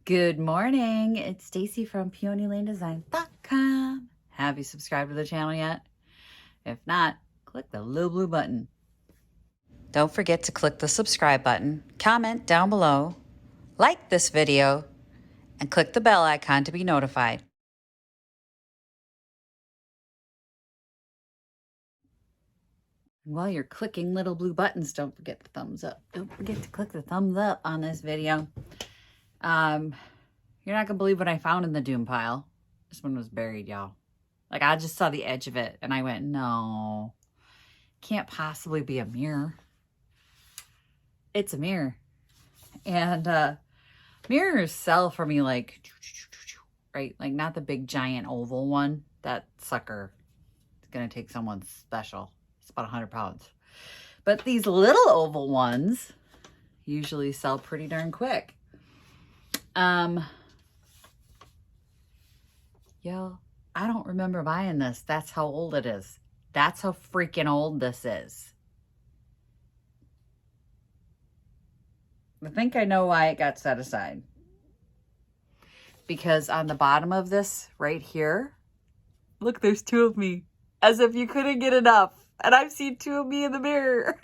Good morning. It's Stacy from PeonyLaneDesign.com. Have you subscribed to the channel yet? If not, click the little blue button. Don't forget to click the subscribe button, comment down below, like this video, and click the bell icon to be notified. While you're clicking little blue buttons, don't forget the thumbs up. Don't forget to click the thumbs up on this video. You're not gonna believe what I found in the doom pile. This one was buried, y'all. Like, I just saw the edge of it and I went, no, can't possibly be a mirror. It's a mirror. And mirrors sell for me like, right? Like, not the big giant oval one. That sucker is gonna take someone special. It's about 100 pounds. But these little oval ones usually sell pretty darn quick. Yo, I don't remember buying this. That's how old it is. That's how freaking old this is. I think I know why it got set aside. Because on the bottom of this right here, look, there's two of me. As if you couldn't get enough. And I've seen two of me in the mirror.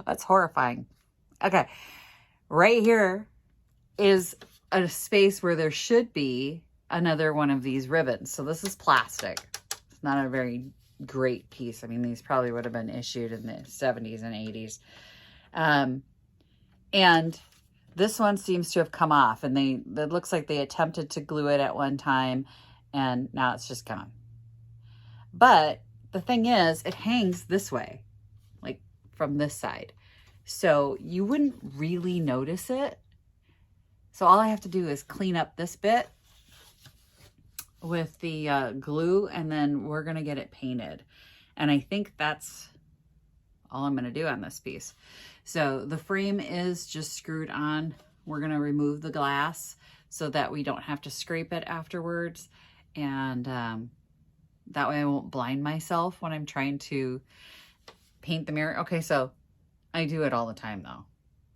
That's horrifying. Okay. Right here is a space where there should be another one of these ribbons. So this is plastic. It's not a very great piece. I mean, these probably would have been issued in the 70s and 80s. And this one seems to have come off, and it looks like they attempted to glue it at one time, and now it's just gone. But the thing is, it hangs this way, like from this side. So you wouldn't really notice it. So all I have to do is clean up this bit with the glue, and then we're going to get it painted. And I think that's all I'm going to do on this piece. So the frame is just screwed on. We're going to remove the glass so that we don't have to scrape it afterwards. And that way I won't blind myself when I'm trying to paint the mirror. Okay, so I do it all the time though.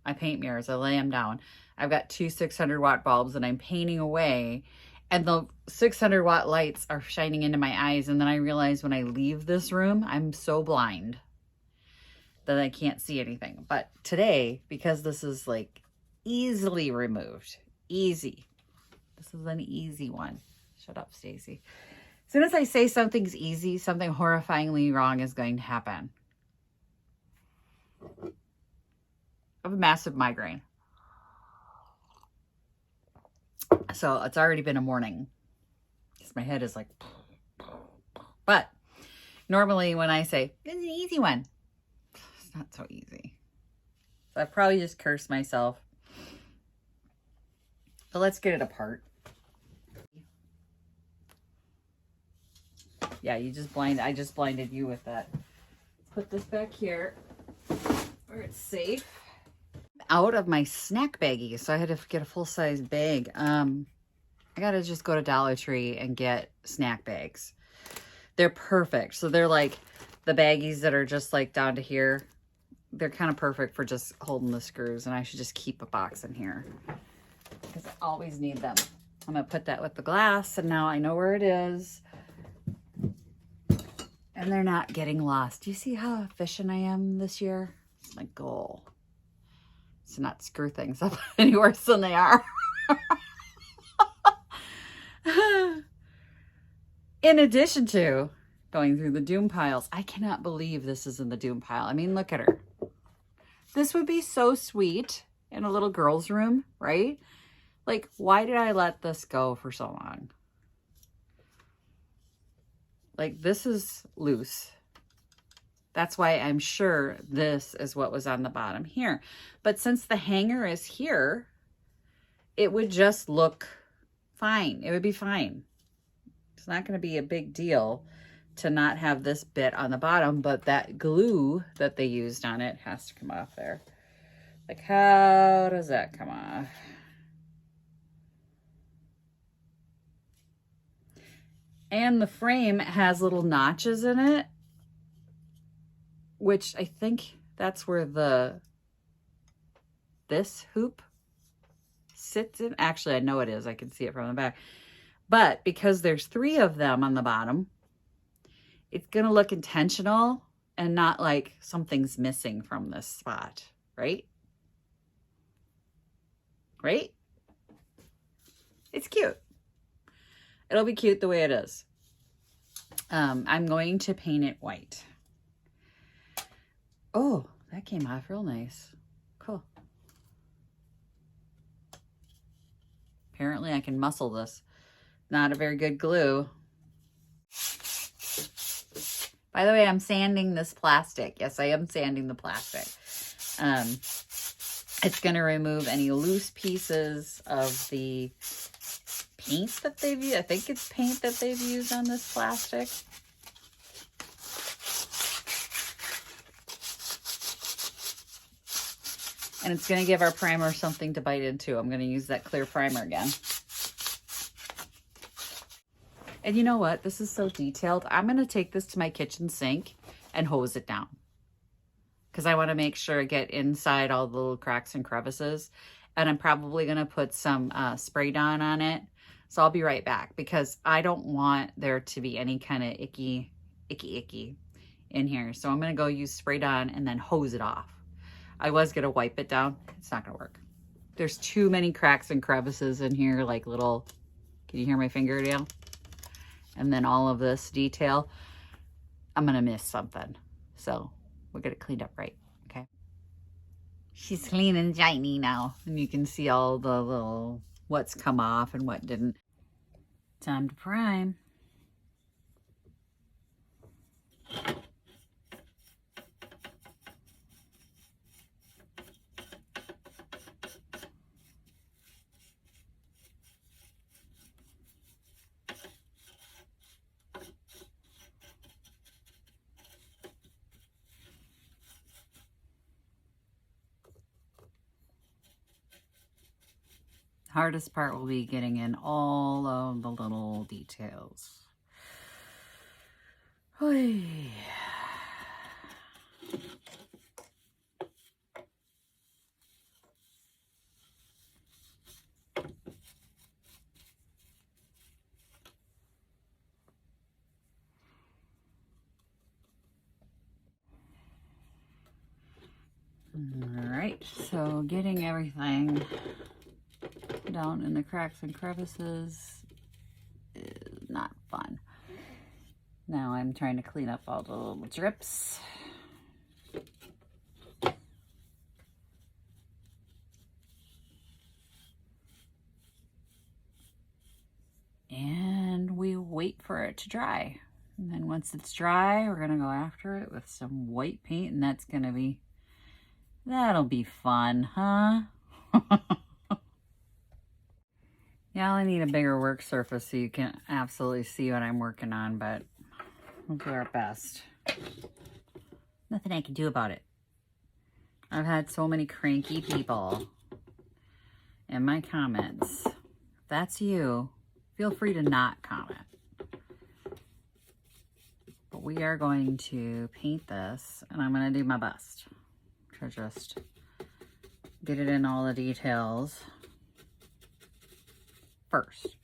I paint mirrors, I lay them down. I've got two 600 watt bulbs and I'm painting away, and the 600 watt lights are shining into my eyes. And then I realize when I leave this room, I'm so blind that I can't see anything. But today, because this is like easily removed, easy. This is an easy one. Shut up, Stacy. As soon as I say something's easy, something horrifyingly wrong is going to happen. I have a massive migraine. So it's already been a morning. Because my head is like... But normally when I say, it's an easy one, it's not so easy. So I probably just cursed myself. But let's get it apart. Yeah, I just blinded you with that. Put this back here where it's safe. Out of my snack baggie, so I had to get a full-size bag. I gotta just go to Dollar Tree and get snack bags. They're perfect. So they're like the baggies that are just like down to here. They're kind of perfect for just holding the screws, and I should just keep a box in here because I always need them. I'm gonna put that with the glass, and now I know where it is. And they're not getting lost. Do you see how efficient I am this year? It's my goal. To not screw things up any worse than they are. In addition to going through the doom piles, I cannot believe this is in the doom pile. I mean, look at her. This would be so sweet in a little girl's room, right? Like, why did I let this go for so long? Like, this is loose. That's why I'm sure this is what was on the bottom here. But since the hanger is here, it would just look fine. It would be fine. It's not going to be a big deal to not have this bit on the bottom, but that glue that they used on it has to come off there. Like, how does that come off? And the frame has little notches in it, which I think that's where this hoop sits in. Actually, I know it is. I can see it from the back. But because there's 3 of them on the bottom, it's going to look intentional and not like something's missing from this spot, right? Right? It's cute. It'll be cute the way it is. I'm going to paint it white. Oh, that came off real nice. Cool. Apparently I can muscle this. Not a very good glue. By the way, I'm sanding this plastic. Yes, I am sanding the plastic. It's going to remove any loose pieces of the paint that they've used. I think it's paint that they've used on this plastic. And it's going to give our primer something to bite into. I'm going to use that clear primer again. And you know what? This is so detailed. I'm going to take this to my kitchen sink and hose it down, because I want to make sure I get inside all the little cracks and crevices. And I'm probably going to put some spray Dawn on it. So I'll be right back, because I don't want there to be any kind of icky in here. So I'm going to go use spray Dawn and then hose it off. I was going to wipe it down. It's not going to work. There's too many cracks and crevices in here, like little, can you hear my fingernail? And then all of this detail. I'm going to miss something. So we'll get it cleaned up right. Okay. She's clean and shiny now. And you can see all the little, what's come off and what didn't. Time to prime. Hardest part will be getting in all of the little details. Oy. All right, so getting everything down in the cracks and crevices is not fun. Now I'm trying to clean up all the little drips. And we wait for it to dry. And then once it's dry, we're gonna go after it with some white paint, and that'll be fun, huh? Yeah, I need a bigger work surface so you can absolutely see what I'm working on, but we'll do our best. Nothing I can do about it. I've had so many cranky people in my comments. If that's you, feel free to not comment. But we are going to paint this, and I'm going to do my best to just get it in all the details first.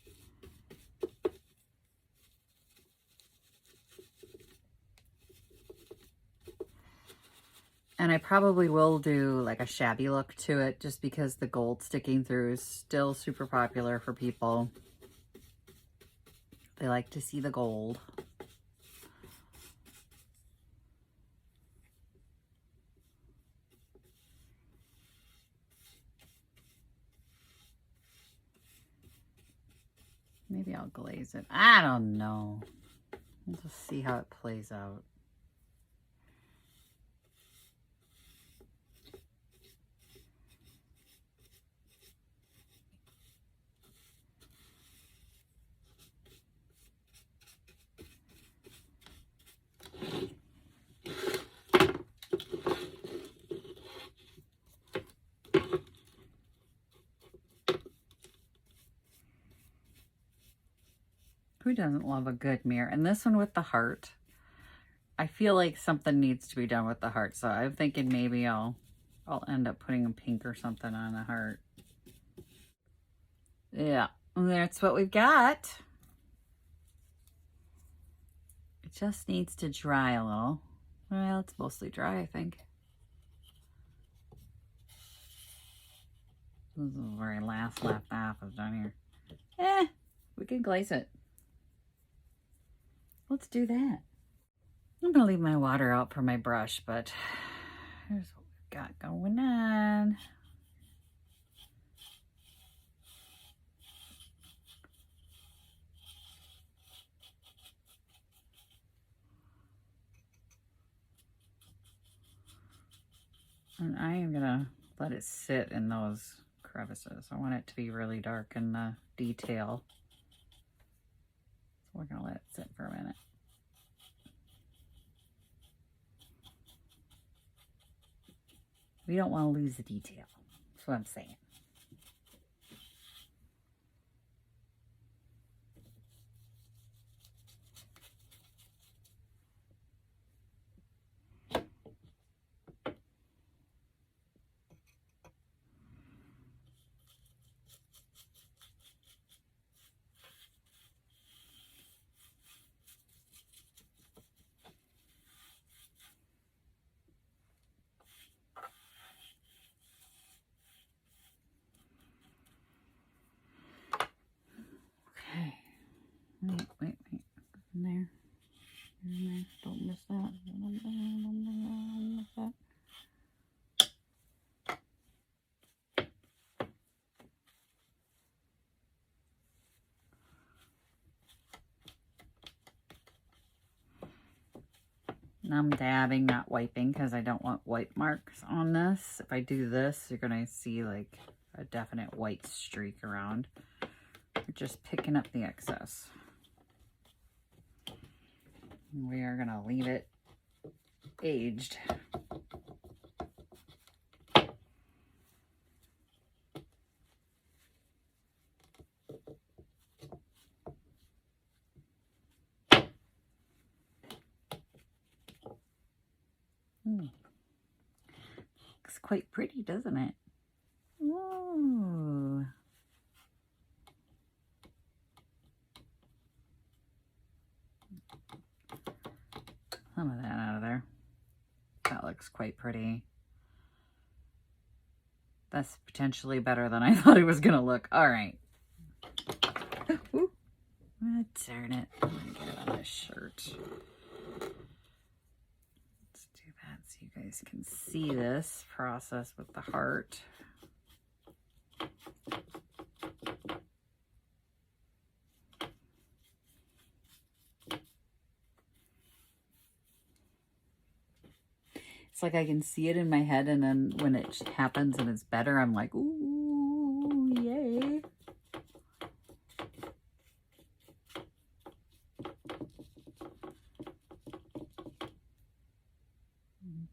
And I probably will do like a shabby look to it, just because the gold sticking through is still super popular for people. They like to see the gold. Maybe I'll glaze it. I don't know. We'll just see how it plays out. Who doesn't love a good mirror? And this one with the heart, I feel like something needs to be done with the heart. So I'm thinking maybe I'll end up putting a pink or something on the heart. Yeah, that's what we've got. It just needs to dry a little. Well, it's mostly dry, I think. This is the very last left half is down here. We can glaze it. Let's do that. I'm gonna leave my water out for my brush, but here's what we've got going on. And I am gonna let it sit in those crevices. I want it to be really dark in the detail. So we're gonna let it sit for a minute. We don't want to lose the detail. That's what I'm saying. Okay. Wait. In there. Don't miss that. Don't miss that. Now I'm dabbing, not wiping, because I don't want wipe marks on this. If I do this, you're going to see like a definite white streak around. We're just picking up the excess. We are going to leave it aged. Looks quite pretty, doesn't it? Ooh. Some of that out of there. That looks quite pretty. That's potentially better than I thought it was going to look. All right. Ooh. Darn it. I'm going to get it on this shirt. Let's do that so you guys can see this process with the heart. It's like I can see it in my head, and then when it happens and it's better, I'm like, ooh, yay.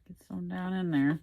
Get some down in there.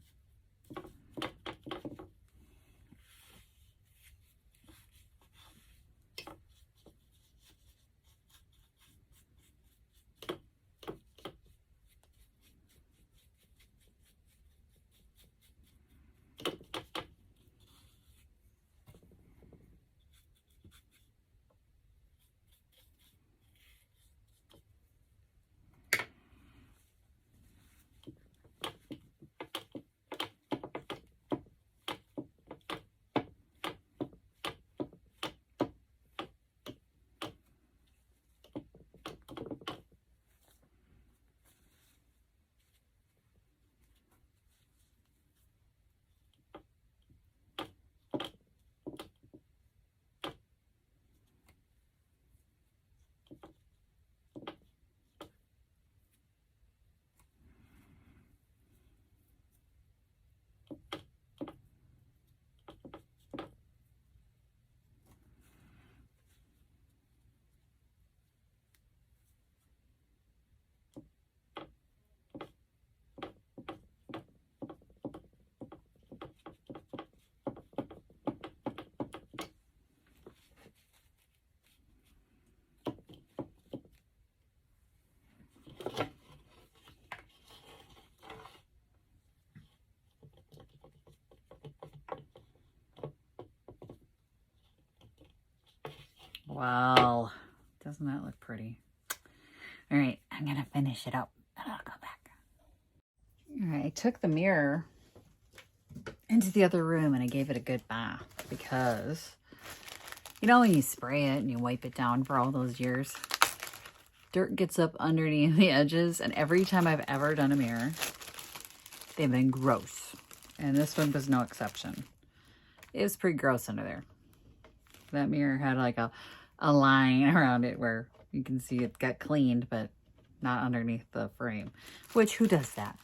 well. Doesn't that look pretty? All right, I'm gonna finish it up and I'll go back. All right, I took the mirror into the other room and I gave it a good bath because, you know, when you spray it and you wipe it down for all those years, dirt gets up underneath the edges, and every time I've ever done a mirror, they've been gross. And this one was no exception. It was pretty gross under there. That mirror had like a line around it where you can see it got cleaned, but not underneath the frame. Which, who does that?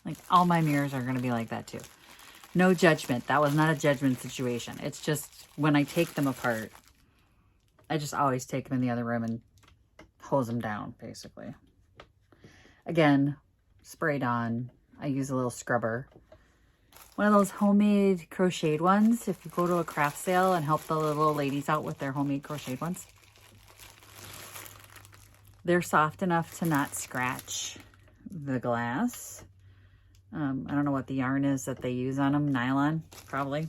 Like, all my mirrors are going to be like that too. No judgment. That was not a judgment situation. It's just when I take them apart, I just always take them in the other room and hose them down, basically. Again, sprayed on. I use a little scrubber. One of those homemade crocheted ones. If you go to a craft sale and help the little ladies out with their homemade crocheted ones. They're soft enough to not scratch the glass. I don't know what the yarn is that they use on them. Nylon, probably.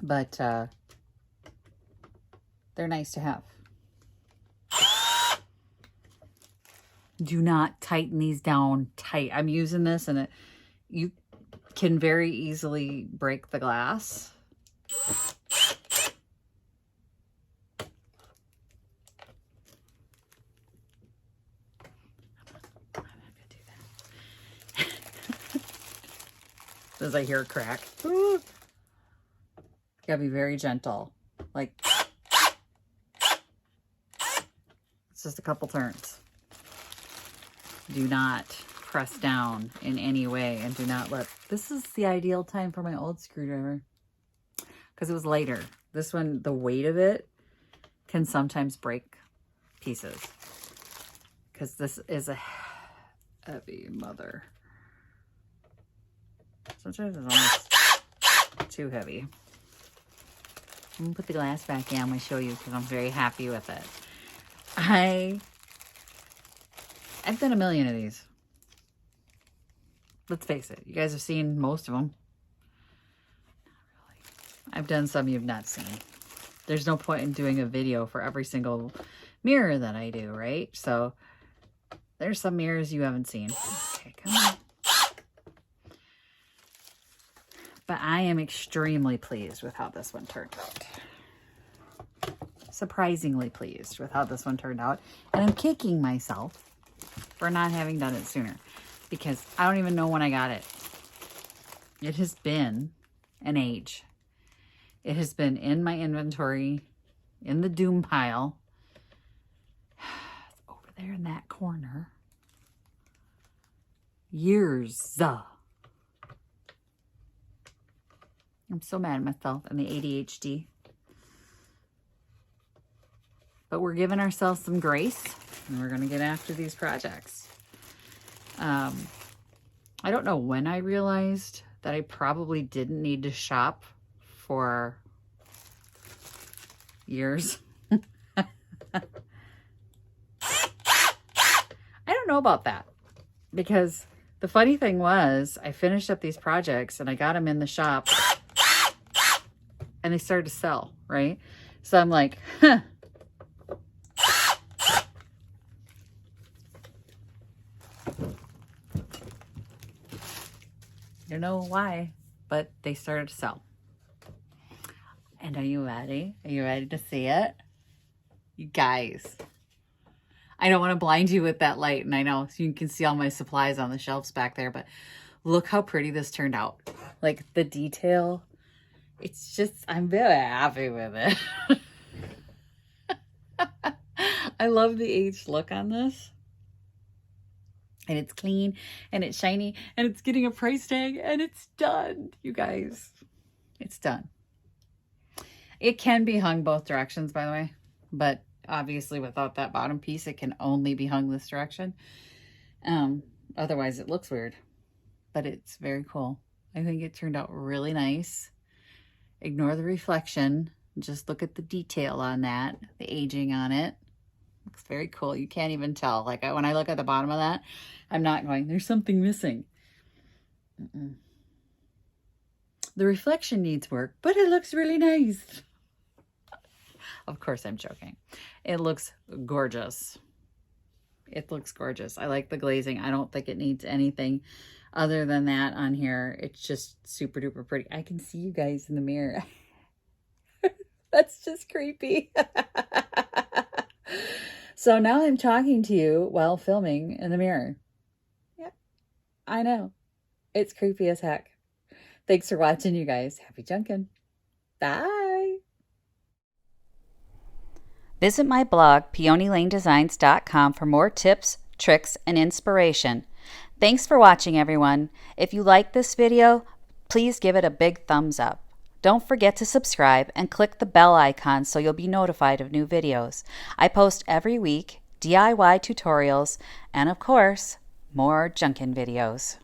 But they're nice to have. Do not tighten these down tight. I'm using this and you can very easily break the glass. As I hear a crack. Ooh. Gotta be very gentle. Like, it's just a couple turns. Do not press down in any way, and do not let... This is the ideal time for my old screwdriver because it was lighter. This one, the weight of it can sometimes break pieces because this is a heavy mother. Sometimes it's almost too heavy. I'm gonna put the glass back in. I'm gonna show you because I'm very happy with it. I've done a million of these. Let's face it, you guys have seen most of them. Not really. I've done some you've not seen. There's no point in doing a video for every single mirror that I do, right? So there's some mirrors you haven't seen. Okay, come on. But I am extremely pleased with how this one turned out. Surprisingly pleased with how this one turned out. And I'm kicking myself for not having done it sooner. Because I don't even know when I got it. It has been an age. It has been in my inventory, in the doom pile. It's over there in that corner. Years. I'm so mad at myself and the ADHD. But we're giving ourselves some grace and we're going to get after these projects. I don't know when I realized that I probably didn't need to shop for years. I don't know about that because the funny thing was I finished up these projects and I got them in the shop and they started to sell, right? So I'm like, huh. I don't know why, but they started to sell. And are you ready? Are you ready to see it? You guys, I don't want to blind you with that light, and I know so you can see all my supplies on the shelves back there, but look how pretty this turned out. Like the detail, it's just, I'm very happy with it. I love the aged look on this. And it's clean and it's shiny and it's getting a price tag and it's done, you guys. It's done. It can be hung both directions, by the way, but obviously without that bottom piece, it can only be hung this direction. Otherwise it looks weird, but it's very cool. I think it turned out really nice. Ignore the reflection. Just look at the detail on that, the aging on it. Looks very cool. You can't even tell. Like when I look at the bottom of that, I'm not going, there's something missing. The reflection needs work, but it looks really nice. Of course I'm joking. It looks gorgeous. It looks gorgeous. I like the glazing. I don't think it needs anything other than that on here. It's just super duper pretty. I can see you guys in the mirror. That's just creepy. So now I'm talking to you while filming in the mirror. Yeah, I know. It's creepy as heck. Thanks for watching, you guys. Happy junkin'. Bye. Visit my blog, peonylanedesigns.com, for more tips, tricks, and inspiration. Thanks for watching, everyone. If you like this video, please give it a big thumbs up. Don't forget to subscribe and click the bell icon so you'll be notified of new videos. I post every week DIY tutorials and, of course, more junkin' videos.